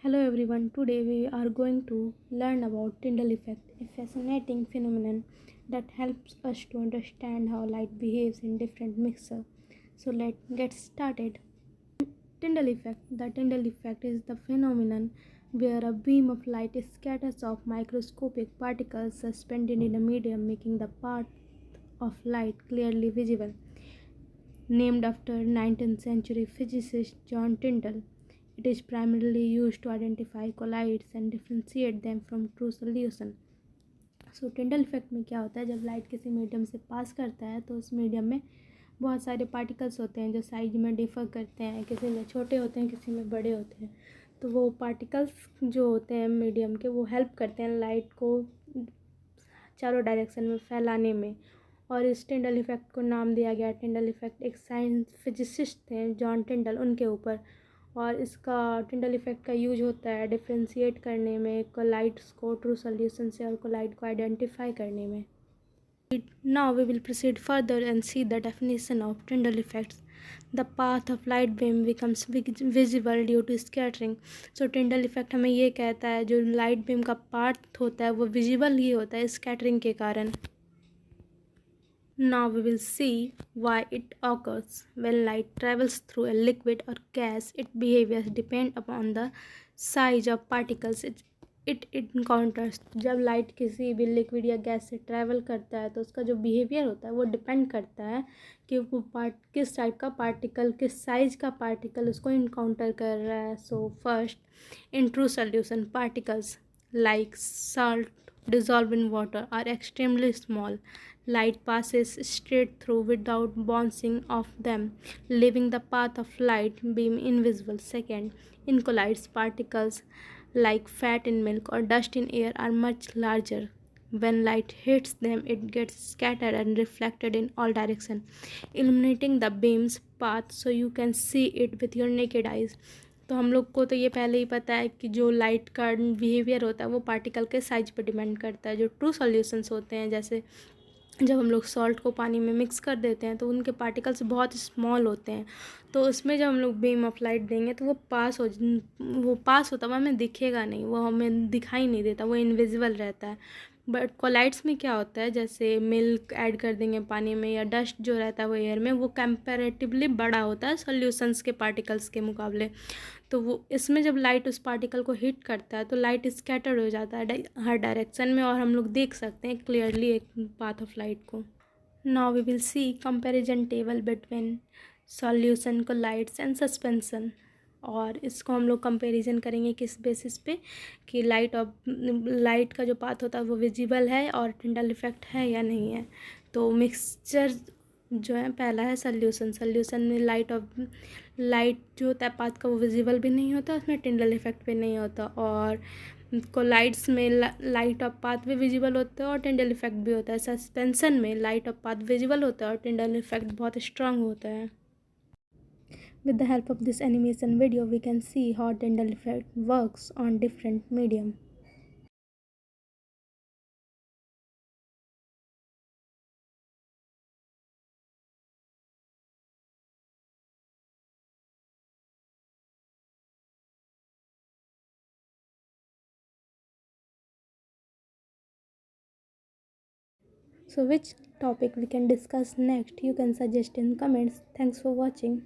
Hello everyone, today we are going to learn about Tyndall effect, a fascinating phenomenon that helps us to understand how light behaves in different mixers. So let's get started. Tyndall effect. The Tyndall effect is the phenomenon where a beam of light scatters off microscopic particles suspended in a medium, making the path of light clearly visible. Named after 19th century physicist John Tyndall, it is primarily used to identify colloids and differentiate them from true solution. So Tyndall effect में क्या होता है, जब light किसी medium से पास करता है तो उस मीडियम में बहुत सारे पार्टिकल्स होते हैं जो साइज में डिफ़र करते हैं, किसी में छोटे होते हैं किसी में बड़े होते हैं। तो वो पार्टिकल्स जो होते हैं मीडियम के वो हेल्प करते हैं लाइट को चारों डायरेक्शन में फैलाने में, और इस टिंडल इफेक्ट को नाम दिया गया। टिंडल इफेक्ट एक साइंस फिजिसिस्ट थे जॉन टिंडल, उनके ऊपर। और इसका टिंडल इफेक्ट का यूज होता है डिफ्रेंशिएट करने में कोलाइड्स को ट्रू सॉल्यूशन से और कोलाइड को आइडेंटिफाई करने में। Now we will proceed further and see the definition of Tyndall effects. The path of light beam becomes visible due to scattering. So Tyndall effect हमें ये कहता है जो लाइट बीम का पाथ होता है वो विजिबल ही होता है स्कैटरिंग के कारण। Now we will see why it occurs. When light travels through a liquid or gas, its behavior depend upon the size of particles it encounters. जब लाइट किसी भी लिक्विड या गैस से ट्रैवल करता है तो उसका जो बिहेवियर होता है वो डिपेंड करता है कि वो किस टाइप का पार्टिकल, किस साइज का पार्टिकल उसको इनकाउंटर कर रहा है। So first, in true solution particles like salt dissolved in water are extremely small. Light passes straight through without bouncing off them, leaving the path of light beam invisible. Second, in colloids, particles like fat in milk or dust in air are much larger. When light hits them, it gets scattered and reflected in all directions, illuminating the beam's path so you can see it with your naked eyes. तो हम लोग को तो ये पहले ही पता है कि जो लाइट का बिहेवियर होता है वो पार्टिकल के साइज पर डिपेंड करता है। जो ट्रू सॉल्यूशंस होते हैं, जैसे जब हम लोग सॉल्ट को पानी में मिक्स कर देते हैं तो उनके पार्टिकल्स बहुत स्मॉल होते हैं, तो उसमें जब हम लोग बीम ऑफ लाइट देंगे तो वो पास होता है, वो हमें दिखेगा नहीं, वो हमें दिखाई नहीं देता, वो इनविजिबल रहता है। बट कोलाइड्स में क्या होता है, जैसे मिल्क ऐड कर देंगे पानी में या डस्ट जो रहता है वो एयर में, वो कंपैरेटिवली बड़ा होता है सॉल्यूशंस के पार्टिकल्स के मुकाबले। तो वो इसमें जब लाइट उस पार्टिकल को हिट करता है तो लाइट स्कैटर्ड हो जाता है हर डायरेक्शन में, और हम लोग देख सकते हैं क्लियरली एक पाथ ऑफ लाइट को। Now we will see comparison table between solution colloids and suspension. और इसको हम लोग कंपैरिजन करेंगे किस बेसिस पे कि लाइट का जो पाथ होता है वो विजिबल है और टिंडल इफेक्ट है या नहीं है। तो मिक्सचर जो है पहला है सॉल्यूशन में लाइट जो होता है पाथ का वो विजिबल भी नहीं होता, उसमें टिंडल इफेक्ट भी नहीं होता। और कोलाइड्स में लाइट ऑफ पाथ भी विजिबल होता है और टिंडल इफेक्ट भी होता है। सस्पेंशन में लाइट ऑफ पाथ विजिबल होता है और टिंडल इफेक्ट बहुत स्ट्रांग होता है। With the help of this animation video, we can see how Tyndall effect works on different medium. So which topic we can discuss next, you can suggest in comments. Thanks for watching.